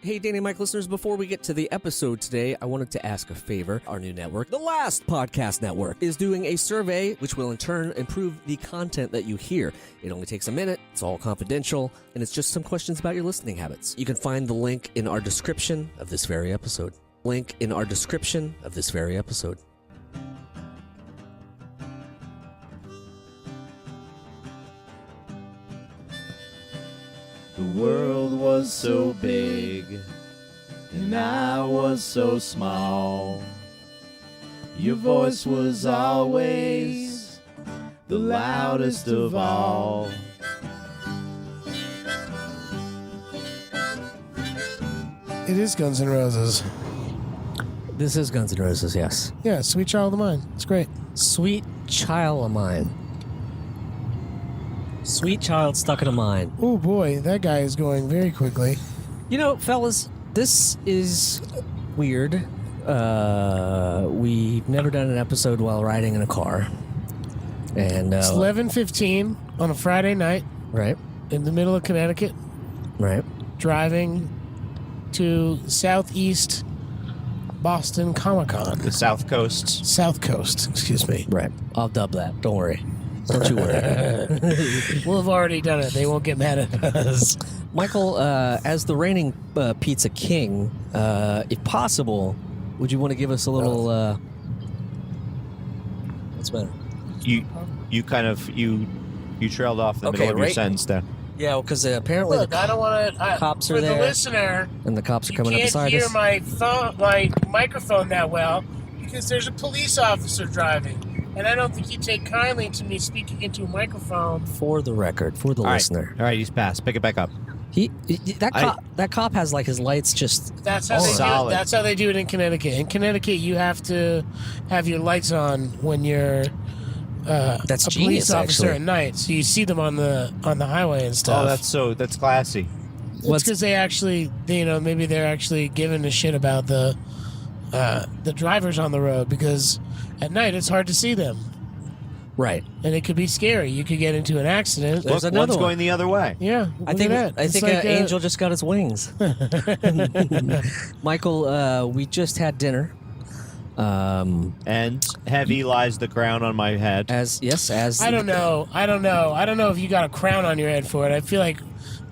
Hey, Danny Mike listeners, before we get to the episode today, I wanted to ask a favor. Our new network, the Last Podcast Network, is doing a survey which will in turn improve the content that you hear. It only takes a minute, it's all confidential, and it's just some questions about your listening habits. You can find the link in our description of this very episode. Link in our description of this very episode. The world was so big, and I was so small. Your voice was always the loudest of all. It is Guns N' Roses. This is Guns N' Roses, yes. Yeah, Sweet Child of Mine. It's great. Sweet Child of Mine. Sweet Child Stuck in a Mine. Oh boy, that guy is going very quickly. You know, fellas, this is weird. We've never done an episode while riding in a car. And It's 11:15 on a Friday night right, in the middle of Connecticut, right. driving to Southeast Boston Comic-Con. The South Coast. South Coast, excuse me. Right. I'll dub that. Don't worry. Don't you worry. We'll have already done it. They won't get mad at us. Michael, as the reigning pizza king, if possible, would you want to give us a little... what's better? You trailed off in the middle of your sentence there. Yeah, well, because apparently Look, I don't want to... cops are for there. the listener, And the cops are coming up you beside can't us. hear my microphone that well because there's a police officer driving. And I don't think he'd take kindly to me speaking into a microphone. For the record, for the listener. All right, he's passed. Pick it back up. That cop has like his lights just... That's how they do it. Solid. That's how they do it in Connecticut. In Connecticut, you have to have your lights on when you're That's a genius, police officer actually. at night, so you see them on the highway and stuff. That's classy. It's because they actually, maybe they're actually giving a shit about the drivers on the road, because at night it's hard to see them. Right. And it could be scary. You could get into an accident. There's Look, another one's one. going the other way. Yeah, I think Angel just got his wings. Michael, we just had dinner. And heavy lies the crown on my head. As I don't know if you got a crown on your head for it. I feel like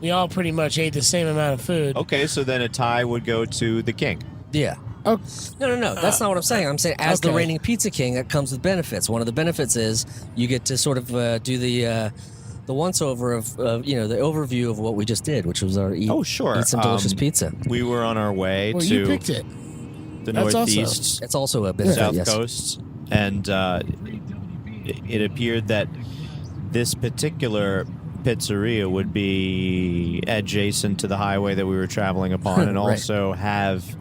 we all pretty much ate the same amount of food. Okay, so then a tie would go to the king. Yeah. Oh, No. That's not what I'm saying. I'm saying as the Okay. reigning pizza king, that comes with benefits. One of the benefits is you get to sort of do the once over of the overview of what we just did, which was our eat some delicious pizza. We were on our way well, to you picked it. the That's northeast, It's also a benefit. south yes. coast, and it appeared that this particular pizzeria would be adjacent to the highway that we were traveling upon, and Right. also have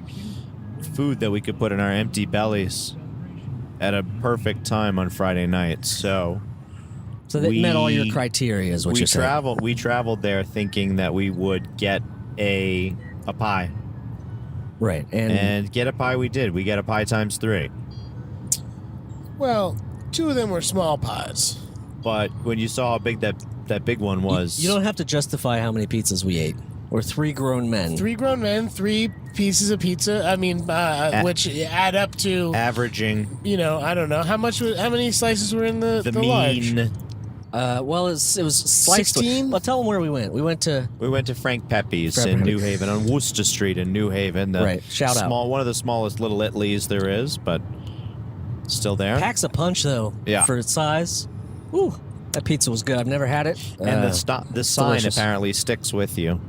food that we could put in our empty bellies at a perfect time on Friday night. So that met all your criteria, is what we you're saying. We traveled there thinking that we would get a pie. Right. And get a pie we did. We get a pie times 3. Well, 2 of them were small pies. But when you saw how big that big one was... You don't have to justify how many pizzas we ate. We're 3 grown men. 3 grown men, 3 pieces of pizza. I mean, which add up to averaging. I don't know how many slices were in the large. mean. Well, it was sliced. 16? Well, tell them where we went. We went to Frank Pepe's in New Haven, on Worcester Street in New Haven. Right. Shout out. One of the smallest little Italy's there is, but still there. Packs a punch, though. Yeah. For its size. Ooh, that pizza was good. I've never had it. And the sign delicious. apparently sticks with you.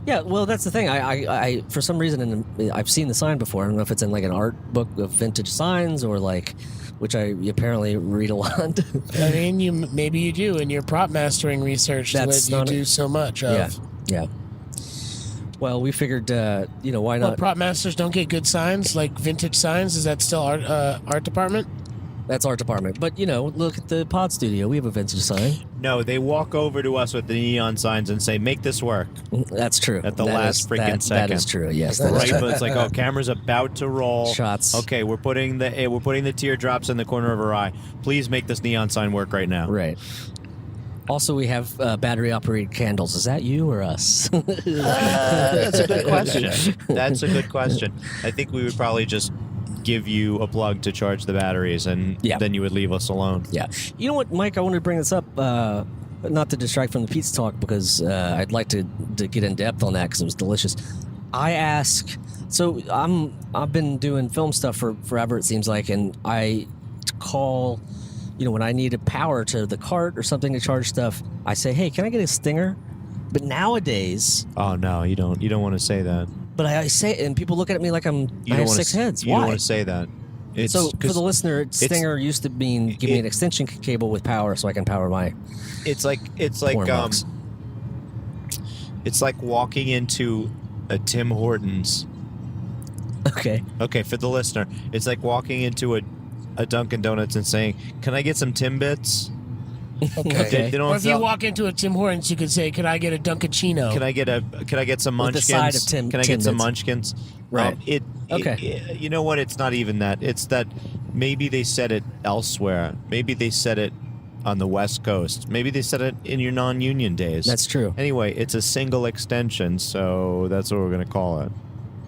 Yeah, well, that's the thing. I for some reason, I've seen the sign before. I don't know if it's in like an art book of vintage signs or like, which I apparently read a lot. I mean, maybe you do in your prop mastering research That's that you do so much of. Yeah. Well, we figured, why not? Well, prop masters don't get good signs, like vintage signs. Is that still art department? That's art department. But, look at the pod studio. We have a vintage sign. No, they walk over to us with the neon signs and say, "Make this work." That's true. At the last freaking second. That is true. Yes. That is Right, true. but it's like, oh, camera's about to roll. Shots. Okay, we're putting the teardrops in the corner of her eye. Please make this neon sign work right now. Right. Also, we have battery-operated candles. Is that you or us? That's a good question. That's a good question. I think we would probably just give you a plug to charge the batteries, and then you would leave us alone. Yeah. You know what, Mike? I wanted to bring this up, not to distract from the pizza talk, because I'd like to get in depth on that because it was delicious. I ask. So I've been doing film stuff for forever, it seems like, and I call. When I needed power to the cart or something to charge stuff, I say, "Hey, can I get a Stinger?" But nowadays, oh no, you don't want to say that. But I say it, and people look at me like I have 6 heads. You Why? don't want to say that. So for the listener, Stinger used to mean give me an extension cable with power so I can power my. It's like walking into a Tim Hortons. Okay. Okay, for the listener, it's like walking into a Dunkin' Donuts and saying, "Can I get some Timbits?" Okay. They don't or if you walk into a Tim Hortons, you could say, "Could I get a Dunkaccino?" Can I get some Munchkins? With the side of Can I get Timbits? some Munchkins? Right. You know what? It's not even that. It's that maybe they said it elsewhere. Maybe they said it on the West Coast. Maybe they said it in your non-union days. That's true. Anyway, it's a single extension, so that's what we're going to call it.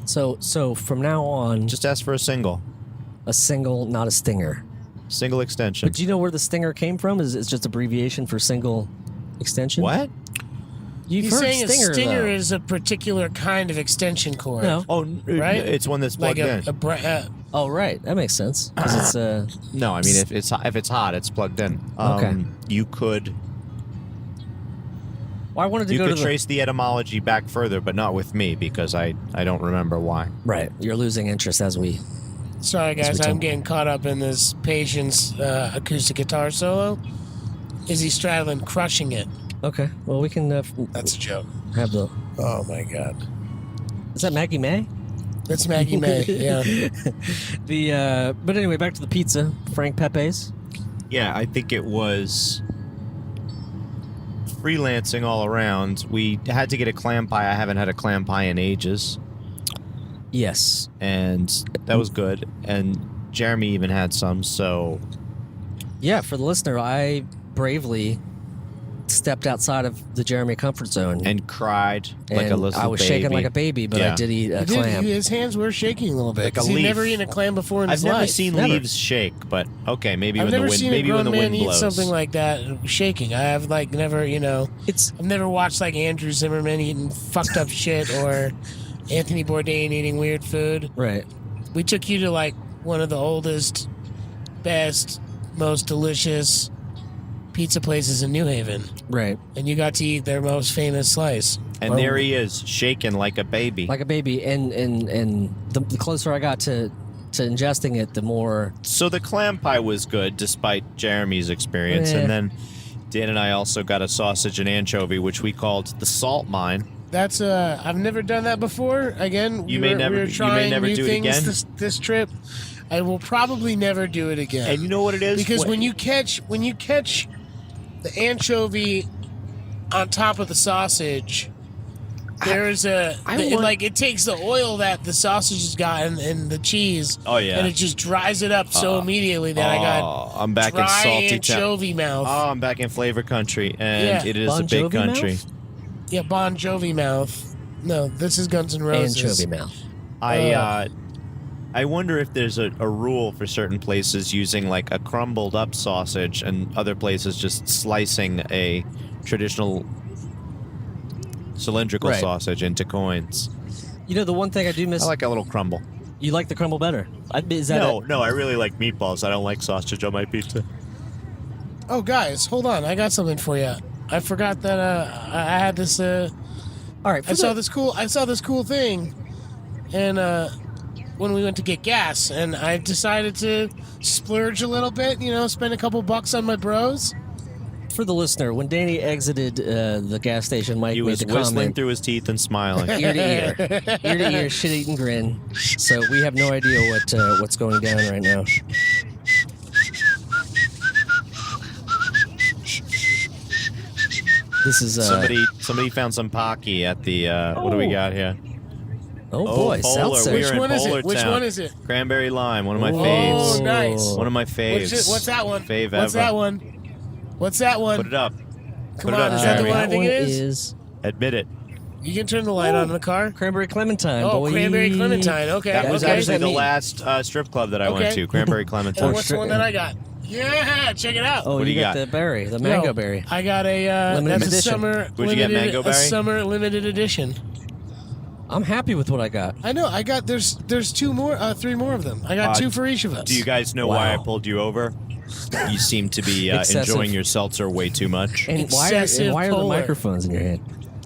So from now on, Just ask for a single. a single, not a Stinger. Single extension. But do you know where the Stinger came from? Is it's just abbreviation for single extension? What? You've He's heard saying Stinger, a Stinger though. is a particular kind of extension cord. No. Oh, Right? It's one that's plugged in. Oh, right. That makes sense. 'Cause it's No, I mean if it's hot, it's plugged in. Okay. You could well, I wanted to go to trace the etymology back further, but not with me because I don't remember why. Right. You're losing interest as we. Sorry, guys, I'm getting caught up in this Patience acoustic guitar solo. Izzy Stradlin crushing it. Okay. Well, we can. That's a joke. Have the. Oh my God. Is that Maggie May? That's Maggie May. Yeah. But anyway, back to the pizza. Frank Pepe's. Yeah, I think it was freelancing all around. We had to get a clam pie. I haven't had a clam pie in ages. Yes. And that was good. And Jeremy even had some, so... Yeah, for the listener, I bravely stepped outside of the Jeremy comfort zone. And cried like a And little I was baby. shaking like a baby, but I did eat a clam. His hands were shaking a little bit. Like a 'cause he'd leaf. never eaten a clam before in his I've life. never seen Never. leaves shake, but okay, maybe I've when the never wind seen maybe a when grown the man wind eat blows. something like that shaking. I have never, It's I've never watched Andrew Zimmerman eating fucked up shit or Anthony Bourdain eating weird food. right. We took you to one of the oldest, best, most delicious pizza places in New Haven, Right. and you got to eat their most famous slice. And there he is, shaking like a baby. Like a baby, and the closer I got to ingesting it, the more. So the clam pie was good, despite Jeremy's experience. Eh. And then Dan and I also got a sausage and anchovy, which we called the salt mine. That's I've never done that before. Again, You we may were never new do it things again. This trip. I will probably never do it again. And you know what it is? Because when you catch the anchovy on top of the sausage, there is it takes the oil that the sausage has got and the cheese. Oh, yeah. And it just dries it up so immediately that I got I'm back in dry salty anchovy mouth. Oh, I'm back in flavor country, and Yeah. it is Bon a big Jovi country. mouth? Yeah, Bon Jovi mouth. No, this is Guns N' Roses. Anchovy mouth. I wonder if there's a rule for certain places using like a crumbled up sausage and other places just slicing a traditional cylindrical Right. sausage into coins. You know, the one thing I do miss. I like a little crumble. You like the crumble better? Is that No, I really like meatballs. I don't like sausage on my pizza. Oh, guys, hold on. I got something for you. I forgot that I had this. All right. I saw this cool thing, and when we went to get gas, and I decided to splurge a little bit. Spend a couple bucks on my bros. For the listener, when Danny exited the gas station, Mike He made was the whistling comment through his teeth and smiling. ear to ear, shit-eating grin. So we have no idea what's going down right now. This is Somebody found some Pocky at the. What do we got here? oh boy, Polar. seltzer. We're Which in one is Polar it? Which Town. one is it? Cranberry lime. One of my Oh, faves. nice. One of my faves. What's that one? Fave What's ever. that one? What's that one? Put it up. Come Put it on, up, is that the Jeremy. one I think it That one is? Admit it. You can turn the light on in the car. Cranberry Clementine, Oh, boy. Cranberry Clementine. Okay, That was okay. does actually that the mean? last strip club that I went Okay. to, Cranberry And Clementine. what's the one that I got? Yeah, check it out. Oh, What do you you got got? the berry, the Yo, mango berry. I got a Limited that's a edition. summer. What'd you get, limited- mango A berry? summer limited edition. I'm happy with what I got. I know. I got there's 3 more of them. I got 2 for each of us. Do you guys know why I Wow. pulled you over? You seem to be Excessive. enjoying your seltzer way too much. And why Excessive are the polar. microphones in your head?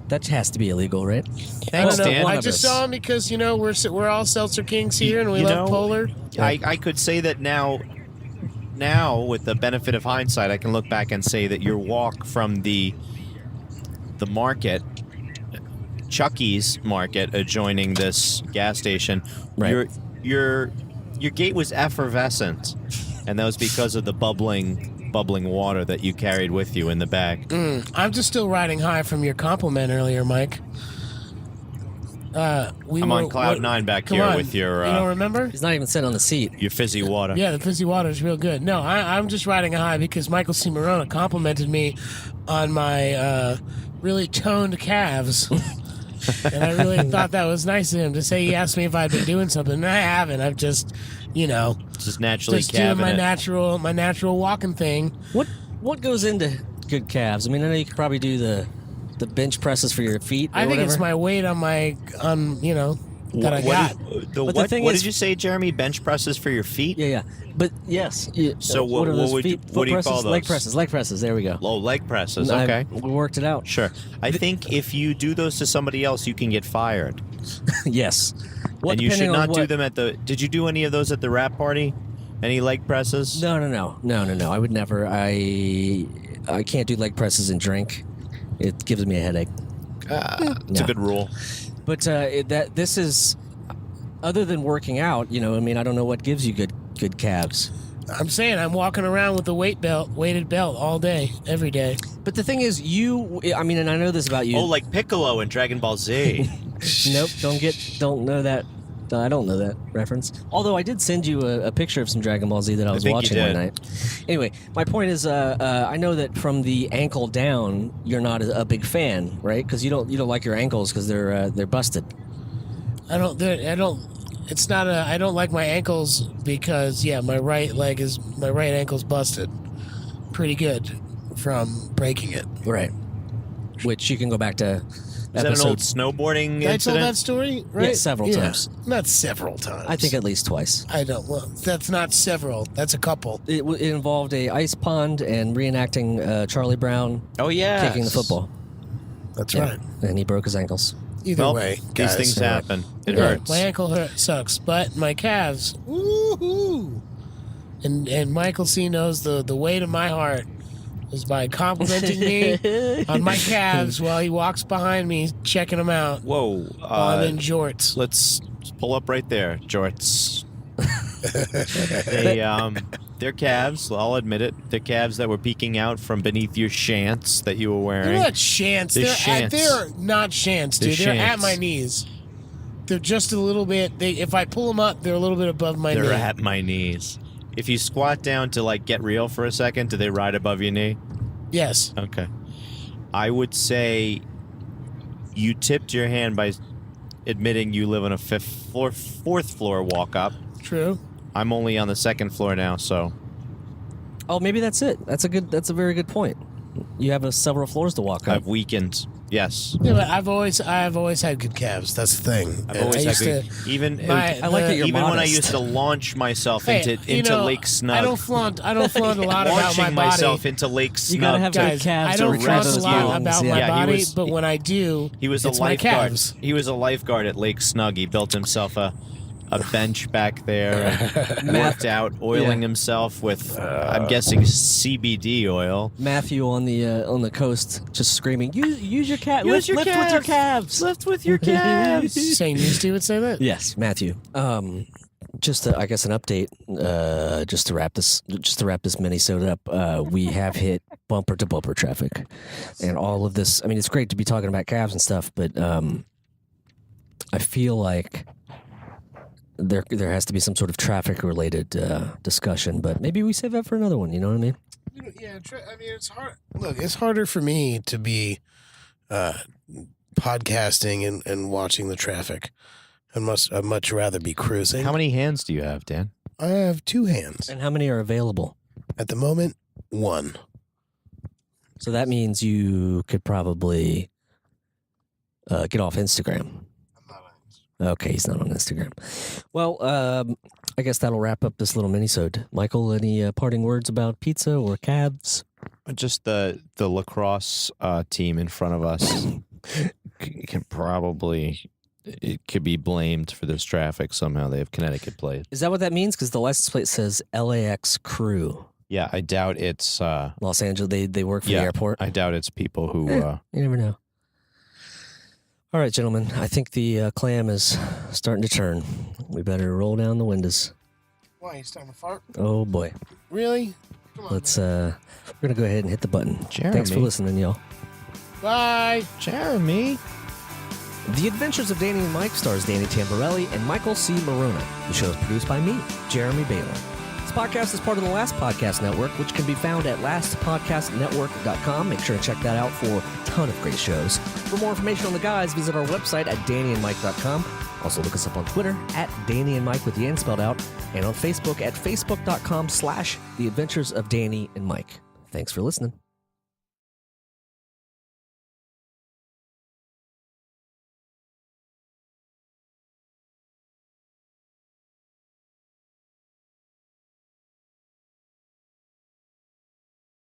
That has to be illegal, right? I Thanks, don't know. Dan. I One of just us. saw them because we're all seltzer kings here and we You love know, polar. I could say that now, with the benefit of hindsight, I can look back and say that your walk from the market, Chucky's Market, adjoining this gas station, Right. your gait was effervescent, and that was because of the bubbling water that you carried with you in the bag. I'm just still riding high from your compliment earlier, Mike. I'm on cloud 9 back come here on. with your You don't remember? He's not even sitting on the seat. your fizzy water. Yeah, the fizzy water is real good. No, I'm just riding a high because Michael C. Morona complimented me on my really toned calves. And I really thought that was nice of him to say. He asked me if I'd been doing something, and I haven't. I've just, Just naturally just doing calving my it. natural walking thing. What goes into good calves? I mean, I know you could probably do the bench presses for your feet. Or I think whatever. it's my weight that I got. But the thing what is- did you say, Jeremy? Bench presses for your feet? Yeah. But yes. Yeah, So what are those would you- feet, what do you foot call presses? those? Leg presses. There we go. Low leg presses. Okay. We worked it out. Sure. I think if you do those to somebody else, you can get fired. Yes. Well, and you should depending on not do what- them at the. Did you do any of those at the rap party? Any leg presses? No. I would never. I can't do leg presses and drink. It gives me a headache. It's a good rule. But this is, other than working out, I don't know what gives you good calves. I'm saying I'm walking around with a weighted belt all day, every day. But the thing is, and I know this about you. Oh, like Piccolo in Dragon Ball Z. Nope, don't know that. I don't know that reference. Although I did send you a picture of some Dragon Ball Z that I was think you watching one did. night. Anyway, my point is, I know that from the ankle down, you're not a big fan, right? Because you don't like your ankles because they're busted. I don't like my ankles because my right ankle's busted pretty good from breaking it. Right. Which you can go back to. Is that an old snowboarding Did I tell incident? that story? Right? Yeah, several times. Not several times. I think at least twice. I don't. Well, that's not several. That's a couple. It involved a ice pond and reenacting Charlie Brown Oh yeah. kicking the football. That's Yeah. right. And he broke his ankles. Either Well, way, these guys. things happen. It Yeah, hurts. my ankle sucks, but my calves, woohoo! And Michael C knows the weight of my heart is by complimenting me on my calves while he walks behind me checking them out Whoa. while I'm in jorts. Let's pull up right there, jorts. They're calves. I'll admit it. They're calves that were peeking out from beneath your shants that you were wearing. They're not shants. They're They're shants. they're not shants, dude. They're They're at shants. my knees. They're just a little bit. If I pull them up, they're a little bit above my knee. They're at my knees. If you squat down to get real for a second, do they ride above your knee? Yes. Okay. I would say you tipped your hand by admitting you live on a fourth floor walk up. True. I'm only on the second floor now, so Oh, maybe that's it. That's a very good point. You have several floors to walk up. I've weakened. Yes. Yeah, but I've always had good calves. That's the thing. I've always I had used good, to- even my- I like that you're even when I modest. used to launch myself Hey, into Lake Snug. I don't flaunt a lot about launching my body. myself into Lake Snug. You gotta have to- good Guys, calves I to don't flaunt a rescue lot lungs, about yeah. my Yeah, he body, was- but when I do, He was a it's my lifeguard. calves. He was a lifeguard at Lake Snug. He built himself a bench back there and worked out, oiling himself with, I'm guessing, CBD oil. Matthew on the coast just screaming, use your cat, Use lift, your lift with your calves. calves. Lift with your calves. Saying you Steve would say that. Yes, Matthew. Just I guess an update. Just to wrap this Minisode up. We have hit bumper to bumper traffic, and all of this. I mean, it's great to be talking about calves and stuff, but I feel like there has to be some sort of traffic related discussion. But maybe we save that for another one. You know what I mean? Yeah, I mean, it's hard. Look, it's harder for me to be podcasting and watching the traffic. I'd much rather be cruising. How many hands do you have, Dan? I have 2 hands. And how many are available? At the moment, 1. So that means you could probably get off Instagram. I'm not on Instagram. Okay, he's not on Instagram. Well, I guess that'll wrap up this little minisode. Michael, any parting words about pizza or calves? Just the lacrosse team in front of us can probably... It could be blamed for this traffic somehow. They have Connecticut plate. Is that what that means? Because the license plate says LAX Crew. Yeah, I doubt it's... Los Angeles, they work for the airport? I doubt it's people who... You never know. All right, gentlemen. I think the clam is starting to turn. We better roll down the windows. Why, you starting to fart? Oh, boy. Really? Come on, Let's, we're going to go ahead and hit the button. Jeremy. Thanks for listening, y'all. Bye. Jeremy. The Adventures of Danny and Mike stars Danny Tamborelli and Michael C. Morona. The show is produced by me, Jeremy Baylor. This podcast is part of the Last Podcast Network, which can be found at lastpodcastnetwork.com. Make sure to check that out for a ton of great shows. For more information on the guys, visit our website at dannyandmike.com. Also look us up on Twitter at Danny and Mike with the N spelled out, and on Facebook at facebook.com/The Adventures of Danny and Mike. Thanks for listening.